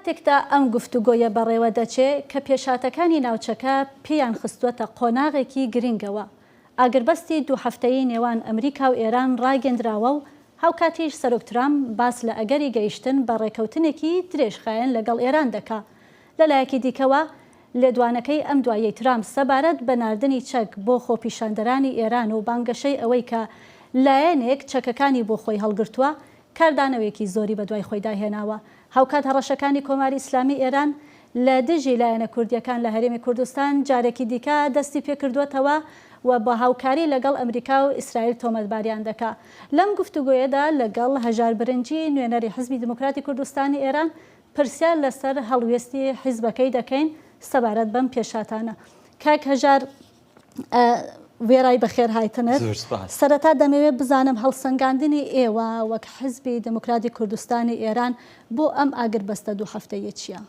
کاتێکدا ئەم گفتوگۆیە بەڕێوە دەچێت کە پێشاتەکانی ناوچەکە پێیان خستووەتە قۆناغێکی گرنگەوە. ئاگربەستی دوو هەفتەیی نێوان ئەمریکا و ئێران ڕاگەندراوە و هاوکاتیش سەرۆک ترامپ باس لە ئەگەری گەیشتن بە ڕێکەوتنێکی درێژخایەن لەگەڵ ئێران دەکا. لەلایەکی دیکەوە لێدوانەکەی ئەم دوایەی ترامپ سەبارەت بە ناردنی چەک بۆ خۆپیشاندەرانی ئێران و بانگەشەی ئەوەی کە لایەنێک چەکەکانی بۆ خۆی هەڵگرتووە کاردانەوەیەکی زۆری بە دوای خۆی داهێناوە. هاوکات هەڕەشەکانی کۆماری ئیسلامی ئێران لە دژی لایەنە کوردیەکان لە هەرێمی کوردستان جارێکی دیکە دەستی پێکردووەتەوە و بە هاوکاری لەگەڵ ئەمریکا و ئیسرائیل تۆمەتباریان دەکا. لەم گفتوگۆیەدا لەگەڵ هەژار برنجی نوێنەری حزبی دموکراتی کوردستانی ئێران پرسیار لەسەر هەڵوێستی حیزبەکەی دەکەین سەبارەت بەم پێشاتانە. کاک هەژار وێرای بەخێر هایتنت. سەرەتا دەمەوێت بزانم هەڵسەنگاندنی ئێوە وەک حزبی دموکراتی کوردستانی ئێران بۆ ئەم ئاگربەستە دوو هەفتەیە چییە؟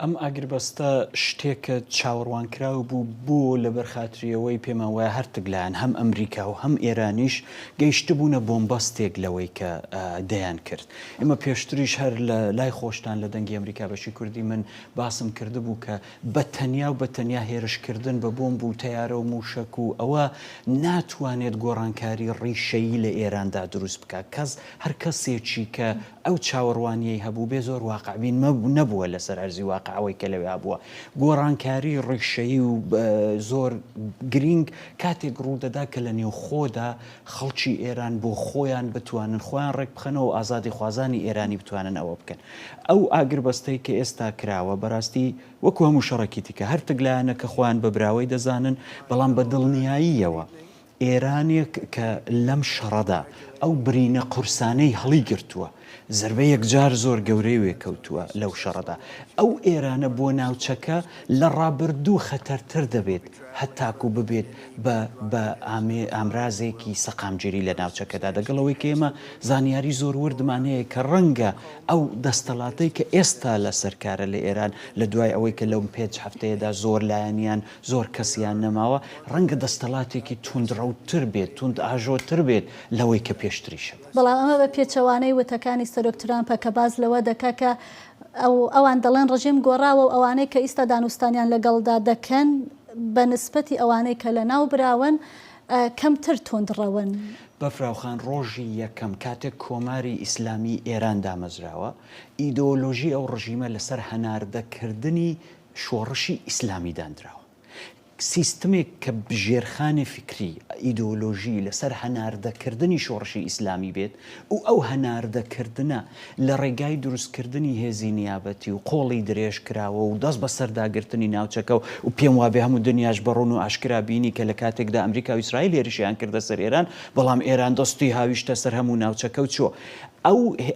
ئەم ئاگربەستە شتێکە چاوەڕوانکراو بوو بۆ لە بەرخاتریەوەی پێمان وایە هەرتگلایەن هەم ئەمریکا و هەم ئێرانیش گەیشتبوونە بۆمبەستێک لەوەی کە دەیان کرد. ئێمە پێشتریش هەر لە لای خۆشتان لە دەنگی ئەمریکا بەشی کوردی من باسم کردبوو کە بە تەنیا و بە تەنیا هێرشکردن بە بۆمب و تەیارە و موشک و ئەوە ناتوانێت گۆڕانکاری ڕیشەیی لە ئێراندا دروست بکات. کەس هەر کەسێکی کە ئەو چاوەڕوانیەی هەبوو بێ زۆر واقعبین نەبووە لەسەر ئەرزی واقعەوەی کە لەوێ بووە. گۆڕانکاری ڕیشەیی و زۆر گرنگ کاتێک ڕوودەدا کە لە نێو خۆدا خەڵکی ئێران بۆ خۆیان بتوانن خۆیان ڕێک بخەنەوە و ئازادی خوازانی ئێرانی بتوانن ئەوە بکەن. ئەو ئاگربەستەی کە ئێستا کراوە بەڕاستی وەکو هەموو شەڕێکی کە هەر تگلایەنە کە خۆیان بە براوەی دەزانن، بەڵام بە دڵنیاییەوە ئێرانێک کە لەم شەڕەدا ئەو برینە قورسانەی هەڵی گرتووە، زربە یەکجار زۆر گەورەی وێکەوتووە لەو شەڕەدا. ئەو ئێرانە بۆ ناوچەکە لە ڕابردوو خەتەرتر دەبێت هەتاکو ببێت بە ئامرازێکی سەقامگیری لە ناوچەکەدا. دەگەڵەوەی کە ئێمە زانیاری زۆر وردمانەیە کە ڕەنگە ئەو دەستەڵاتەی کە ئێستا لە سەرکارە لە ئێران لە دوای ئەوەی کە لەو 5 هەفتەیەدا زۆر لایەنیان زۆر کەسیان نەماوە، ڕەنگە دەستەڵاتێکی توندڕەوتر بێت، توند ئاژۆتر بێت لەوەی کە پێشتریشە. بەڵام ئەمە بە پێچەوانەی وتەکانی سەرۆک ترامپە کە باز لەوە دەکا کە ئەوان دەڵێن ڕژیم گۆڕاوە و ئەوانەی کە ئیستا دانوستانیان لەگەڵدا دەکەن بە نسبەتی ئەوانەی کە لە ناو براون کەمتر تۆندڕەون. بەفراوخان ڕۆژی یەکەم کاتێک کۆماری ئیسلامی ئێران دامەزراوە، ئیدۆلۆژی ئەو ڕژیمە لەسەر هەناردەکردنی شۆڕشی ئیسلامی دانراوە. سیستمێک کە بژێرخانی فکری ئیدۆلۆژی لەسەر هەناردەکردنی شۆڕشی ئیسلامی بێت و ئەو هەناردەکردنە لە ڕێگای دروستکردنی هێزی نیابەتی و قۆڵی درێژ کراوە و دەست بە سەرداگرتنی ناوچەکە و پێم وابێ هەموو دنیاش بەڕۆن و ئاشکرا بینی کە لە کاتێکدا ئەمریکا و ئیسرائیل هێرشیان کردە سەر ئێران، بەڵام ئێران دەستی هاویشتە سەر هەموو ناوچەکە و چۆ.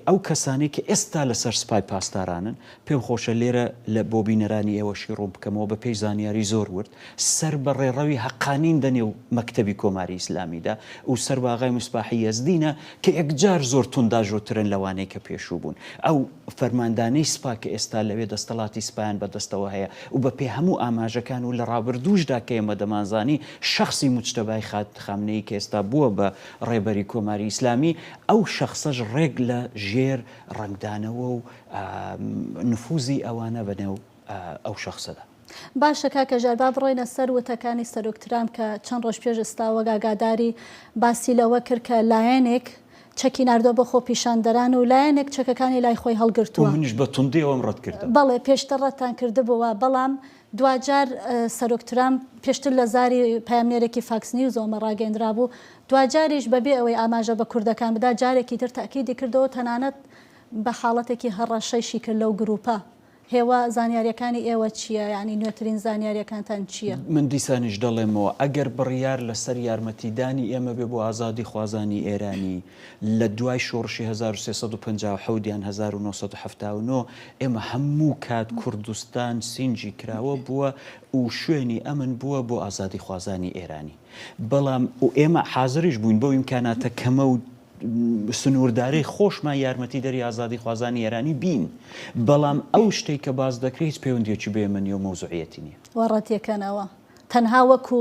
ئەو کەسانی کە ئێستا لەسەر سپای پاسدارانن، پێم خۆشە لێرە لە بۆ بینەرانی ئێوەشی ڕوون بکەمەوە بە پێی زانیاری زۆر ورد سەر بە ڕێڕەوی حەقانین دەنێ و مەکتەبی کۆماری ئیسلامیدا و سەر بە ئاغای موسپاحی یەزدینە کە یەکجار زۆر تونداژۆترن لەوانەی کە پێشوو بوون. ئەو فەرماندانەی سپا کە ئێستا لەوێ دەستەڵاتی سپایان بەدەستەوە هەیە و بە پێی هەموو ئاماژەکان و لە ڕابردووشدا کە ئێمە دەمانزانی شەخصی موجتەبای خامنەیی کە ئێستا بووە بە ڕێبەری کۆماری ئیسلامی، ئەو شەخصەش ڕێک لە ژێر ڕنگدانەوە و نفوزی ئەوانە بەنێو ئەو شەخصەدا. باشە کاکە ژار، با بڕۆینە سەر وتەکانی سەرۆک ترامپ کە چەند ڕۆژ پێش ئێستاوە ئاگاداری باسی لەوە کرد کە لایەنێک چەکی ناردووە بە خۆپیشاندەران و لایەنێک چەکەکانی لای خۆی هەڵگرتووە. منیش بە توندی ئەوەم ڕەت کردم. بەڵێ پێشتر ڕەتان کردبووە، بەڵام دوجار سەرۆک ترامپ پێشتر لە زاری پایامنێرێکی فاکس نیوزەوەمە ڕاگەیەندرا بوو، دوجاریش بەبێ ئەوەی ئاماژە بە کوردەکان بدا جارێکی تر تاکیدی کردەوە تەنانەت بە حاڵەتێکی هەڕەشەیشی کرد لەو گروپە. هێوە زانیاریەکانی ئێوە چییە؟ یعنی نوێترین زانیاریەکانتان چییە؟ من دیسانیش دەڵێمەوە ئەگەر بڕیار لەسەر یارمەتیدانی ئێمە بێ بۆ ئازادی خوازانی ئێرانی لە دوای شۆڕشی 1350 یان 1970 ئێمە هەموو کات کوردستان سینجی کراوە بووە و شوێنی ئەمن بووە بۆ ئازادی خوازانی ئێرانی. بەڵام ئێمە حازریش بووین بۆ ئیمکاناتە کەمە و سنووردارەی خۆشمان یارمەتی دەری ئازادی خوازانی ئێرانی بین، بەڵام ئەو شتێک کە باز دەکرێت هیچ پەیوەندیەکی بێ من و مەوزوعیەتی نییە. وەڕەتیەکەنەوە تەنها وەکو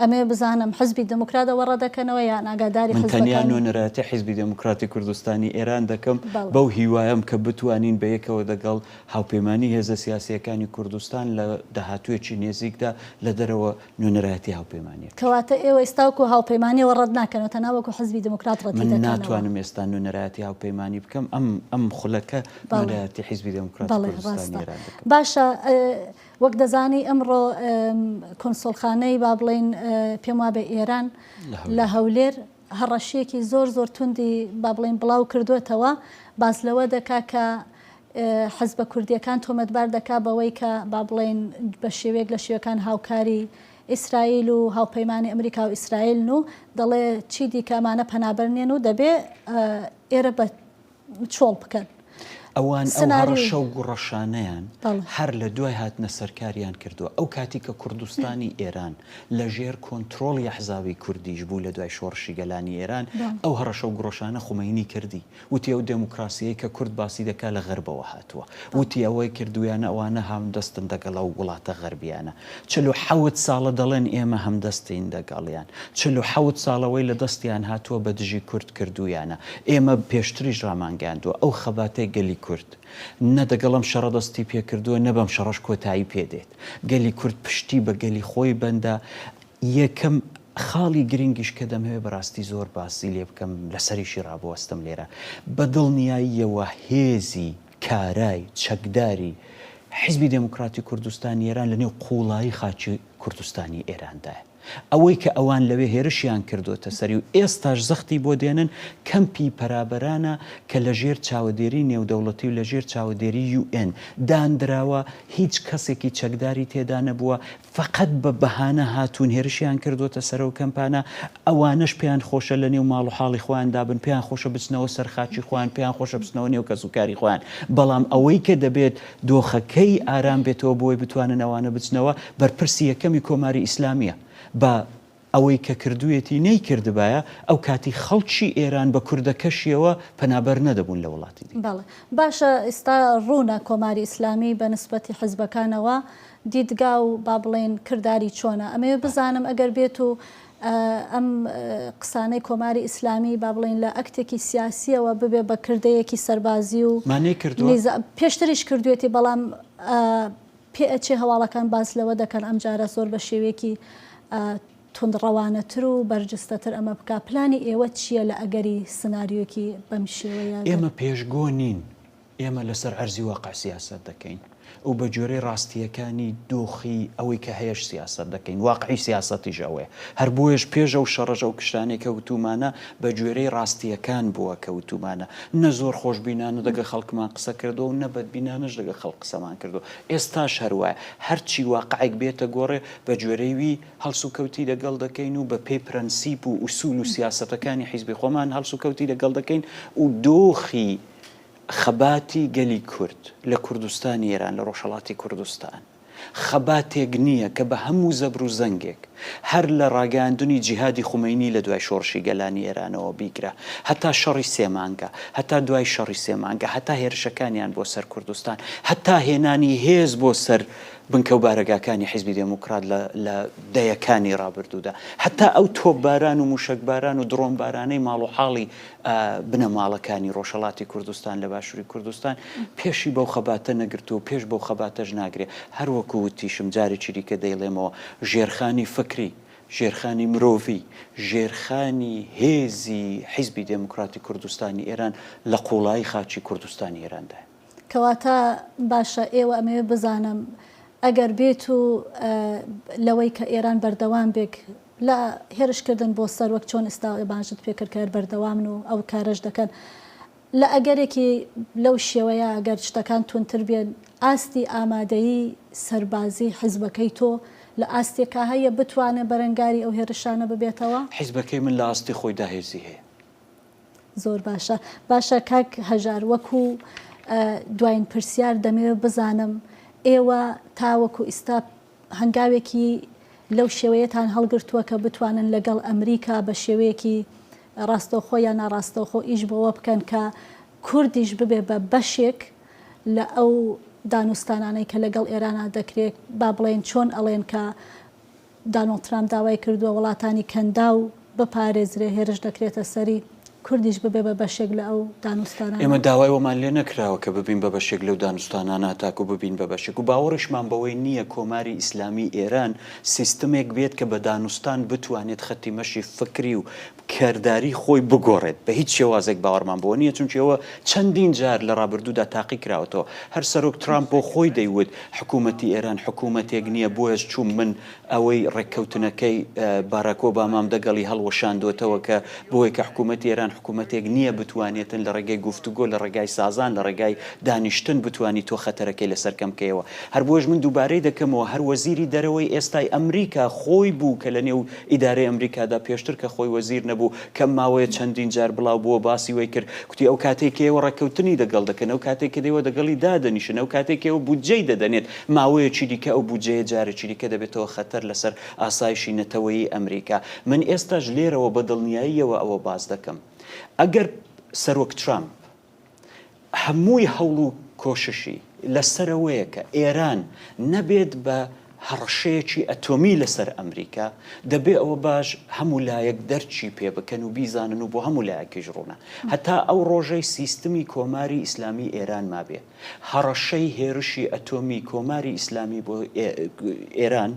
ئەمێ بزانم حزبی دموکراتەوە ڕەدەکەنەوە یان ئاگاداری من تەنیا حزبەکان نوێنەرەتی حیزبی دموکراتی کوردستانی ئێران دەکەم بەو هیوایم کە بتوانین بە یەکەوە دەگەڵ هاوپەیمانی هێزە سیاسیەکانی کوردستان لە داهاتوویەکی نێزیکدا لە دەرەوە نوێنەرەتی هاوپەیمانی کەواتە ئێوە ئێستاوەکو هاوپەیمانیەوە ڕەت ناکەنەوە تەناوەکو حزبی دموکرات ڕەتی من دەکەنەوە. ناتوانم ئێستا نوێنەرەتی هاوپەیمانی بکەم ئەم خولەکە نوێنەرەتی حیزبی دموکراتی کوردستانی ئێران دەکەم. باشە وەک دەزانی ئەمڕۆ کۆنسۆڵخانەی با بڵێن پێم وابێ ئێران لە هەولێر هەڕەشیەکی زۆر توندی با بڵێن بڵاو کردوێتەوە باز لەوە دەکا کە حەزبە کوردیەکان تۆمەتبار دەکا بەوەی کە با بڵێن بە شێوەیەک لە شێوەکان هاوکاری ئیسرائیل و هاوپەیمانی ئەمریکا و ئیسرائیل و دەڵێ چی دیکەمانە پەنابەرنێن و دەبێ ئێرە بە چۆڵ بکەن. ئەوان ئەو ڕەشە و گوڕەشانەیان هەر لە دوای هاتنە سەرکاریان کردووە. ئەو کاتی کە کوردستانی ئێران لە ژێر کۆنتترۆڵی ئەحزابی کوردیش بوو لە دوای شۆڕشی گەلانی ئێران ئەو هەڕەشە و گوڕەشانە خومەینی کردی وتی ئەو دموکراسیەی کە کورد باسی دەکا لە غەربەوە هاتووە وتی ئەوەی کردویانە ئەوانە هەمدەستن دەگەڵ ئەو وڵاتە غەربیانە 47 ساڵە دەڵێن ئێمە هەمدەستین دەگەڵیان 47 ساڵەوەی لە دەستیان هاتووە بە دژی کورد کردویانە ئێمە پێشتریش ڕامانگەاندووە ئەو خەباتەی گەلی کورد نەدەگەڵم شەڕە دەستی پێکردووە نەبەم شەڕەش کۆتایی پێدێت گەلی کورد پشتی بە گەلی خۆی بەندە یەکەم خاڵی گرنگیش کە دەمەوێت بەڕاستی زۆر باسی لێ بکەم لەسەریشی ڕابوەستم لێرە بە دڵنیاییەوە هێزی کارای چەکداری حیزبی دموکراتی کوردستانی ئێران لە نێو قوڵایی خاچی کوردستانی ئێراندایە ئەوەی کە ئەوان لەوێ هێرشیان کردوتە سەری و ئێستاش زەختی بۆ دێنن کەمپی پەرابەرانە کە لە ژێر چاودێری نێودەوڵەتی و لە ژێر چاودێری UN دانراوە هیچ کەسێکی چەکداری تێدا نەبووە فقط بە بەهانە هاتوون هێرشیان کردوتە سەر و کەمپانە ئەوانش پێیان خۆشە لە نێو ماڵ و حاڵی خۆیان دابن پێیان خۆشە بچنەوە سەرخاچی خۆیان پێیان خۆشە بچنەوە نێو کەسوکاری خۆیان بەڵام ئەوەی کە دەبێت دۆخەکەی ئارام بێتەوە بۆی بتوانن ئەوانە بچنەوە بەرپرسی یەکەمی کۆماری ئیسلامیە بە ئەوەی کە کردوێتی نەیکردبایە ئەو کاتی خەڵکی ئێران بە کوردەکەشیەوە پەنابەر نەدەبوون لە وڵاتی دی. بەڵێ باشە ئێستا ڕوونە کۆماری ئیسلامی بە نسبەتی حزبەکانەوە دیدگا و با بڵێن کردداری چۆنە ئەمێ بزانم ئەگەر بێت و ئەم قسانەی کۆماری ئیسلامی با بڵێن لە ئەکتێکی سیاسیەوە ببێ بە کردەیەکی سەربازی و پێشتریش کردوێتی بەڵام پێچێ هەواڵەکان باز لەوە دەکەن ئەم جارە زۆر بە شێوەیەکی تندڕەوانەتر و بەرجستەتر ئەمە بک پلانی ئێوە چییە لە ئەگەری سناریۆکی بەم شێوەیە؟ ئێمە پێشگۆ نین ئێمە لەسەر ئەرزی واقع سیاست دەکەین و بە جۆرەی ڕاستیەکانی دۆخی ئەوەی کە هەیەش سیاست دەکەین واقعی سیاسەتیش ئەوەیە هەر بۆیش پێشە و شەڕەژە و کشتانێک کەوتومانە بە جۆرەی ڕاستیەکان بووە کەوتومانە نە زۆر خۆشببینانە دەگە خەڵکمان قسە کردو و نەبەتبینانش دەگە خەڵک قسەمان کردو ئێستاش هەروایە هەرچی واقعێک بێتە گۆڕێ بە جۆرەیوی هەڵسو کەوتی لەگەڵ دەکەین و بە پێی پرەنسیپ و ئوسول و سیاسەتەکانی حیزبی خۆمان هەڵسو کەوتی لەگەڵ دەکەین و دۆخی خەباتی گەلی کورد لە کوردستانی ئێران لە ڕۆژهەڵاتی کوردستان خەباتێک نییە کە بە هەموو زەبر و زەنگێک هەر لە ڕاگەاندنی جیهادی خومەینی لە دوای شۆڕشی گەلانی ئێرانەوە بیکرا هەتا شەڕی سێمانگە هەتا دوای شەڕی سێمانگە هەتا هێرشەکانیان بۆ سەر کوردستان هەتا هێنانی هێز بۆ سەر بنکە و بارەگاکانی حیزبی دموکرات لە دەیەکانی ڕابردوودا هەتا ئەو تۆپباران و موشکباران و درۆنبارانەی ماڵ و حاڵی بنەماڵەکانی ڕۆژهەڵاتی کوردستان لە باشووری کوردستان پێشی بەو خەباتە نەگرتو و پێش بەو خەباتەش ناگرێت هەروەکو وتیشم جارێکی دیکە دەیڵێمەوە ژێرخانی فکری ژێرخانی مرۆڤی ژێرخانی هێزی حیزبی دموکراتی کوردستانی ئێران لە قوڵایی خاچی کوردستانی ئێراندا کەواتە باشە ئێوە ئەمەوێ بزانم ئەگەر بێت و لەوەی کە ئێران بەردەوام بێک لە هێرشکردن بۆ سەر وەک چۆن ئێستا باشت پێکردکار بەردەوامن و ئەو کارش دەکەن لە ئەگەرێکی لەو شێوەیە ئەگەر شتەکان تونتر بێن ئاستی ئامادەیی سەربازی حیزبەکەی تۆ لە ئاستێکا هەیە بتوانێت بەرەنگاری ئەو هێرشانە ببێتەوە؟ حیزبەکەی من لە ئاستی خۆی داهێزی هەیە. زۆر باشە باشە کاک هەژار وەکو دوایین پرسیار دەمەوێت بزانم ئێوە تاوەکو ئێستا هەنگاوێکی لەو شێوەیەتان هەڵگرتووە کە بتوانن لەگەڵ ئەمریکا بە شێوەیەکی ڕاستەوخۆ یان ناڕاستەوخۆ ئیش بەوە بکەن کە کوردیش ببێ بە بەشێک لە ئەو دانوستانانەی کە لەگەڵ ئێرانە دەکرێت با بڵێن چۆن ئەڵێن کە دانۆڵد ترامپ داوای کردووە وڵاتانی کەندا و بپارێزرێ هێرش دەکرێتە سەری کوردیش ببێ بە بەشێک لە ئەو دانوستانە. ئێمە داوای وەمان لێ نەکراوە کە ببین بە بەشێک لەو دانوستانانە تاکو ببین بە بەشێک و باوەڕشمان بەوەی نییە کۆماری ئیسلامی ئێران سیستمێک بێت کە بە دانوستان بتوانێت خەتی مەشی فکری و کارداری خۆی بگۆڕێت بە هیچ شێوازێک باوەڕمان بۆ نییە چونکەوە چەندین جار لە ڕابردوودا تاقی کراوەتەوە هەر سەرۆک ترامپ بۆ خۆی دەیوت حکوومەتی ئێران حکوومەتێک نییە بۆیش چوم من ئەوەی ڕێککەوتنەکەی باراک ئۆبامام دەگەڵی هەڵوەشاندوێتەوە کە بۆی کە حکوومەتی ئێران حکوومەتێک نییە بتوانێتن لە ڕێگەی گفتوگۆ لە ڕێگای سازان لە ڕێگای دانیشتن بتوانی تۆ خەتەرەکەی لەسەر کەمکەوە هەر بۆش من دووبارەی دەکەمەوە هەر وەزیری دەرەوەی ئێستای ئەمریکا خۆی بوو کە لە نێو ئیدارەی ئەمریکادا پێشتر کە خۆی وەزیر نەبوو کەم ماوەیە چەندین جار بڵاو بووە باسی وی کرد کوتی ئەو کاتێکەوە ڕێککەوتنی دەگەڵ دەکەن ئەو کاتێک کە دەوە دەگەڵی دادەنیشن ئەو کاتێکەوە بودجەی دەدەنێت ماوەیەکی دیکە ئەو بودجەیە جارێکی دیکە دەبێتەوە خەتەر لەسەر ئاسایشی نەتەوەیی ئەمریکا من ئێستاش لێرەوە بە دڵنیاییەوە ئەوە باز دەکەم ئەگەر سەرۆک ترامپ هەمووی هەوڵ و کۆششی لەسەرەوەیە کە ئێران نەبێت بە هەڕەشەیەکی ئەتۆمی لەسەر ئەمریکا دەبێ ئەوە باش هەموو لایەک دەرچی پێ بکەن و بیزانن و بۆ هەموو لایەکیش ڕوونە هەتا ئەو ڕۆژەی سیستمی کۆماری ئیسلامی ئێران مابێ هەڕەشەی هێرشی ئەتۆمی کۆماری ئیسلامی بۆ ئێران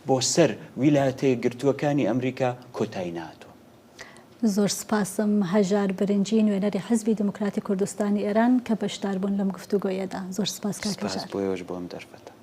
بۆ سەر ویلایەتە گرتووەکانی ئەمریکا کۆتایی نهاتووە. زۆر سپاسم هەژار برنجی نوێنەری حزبی دموکراتی کوردستانی ئێران کە بەشدار بوون لەم گفتوگۆیەدا. زۆر سپاس کاکەژار. سپاس بۆیەوەش بۆم دەرفەتە.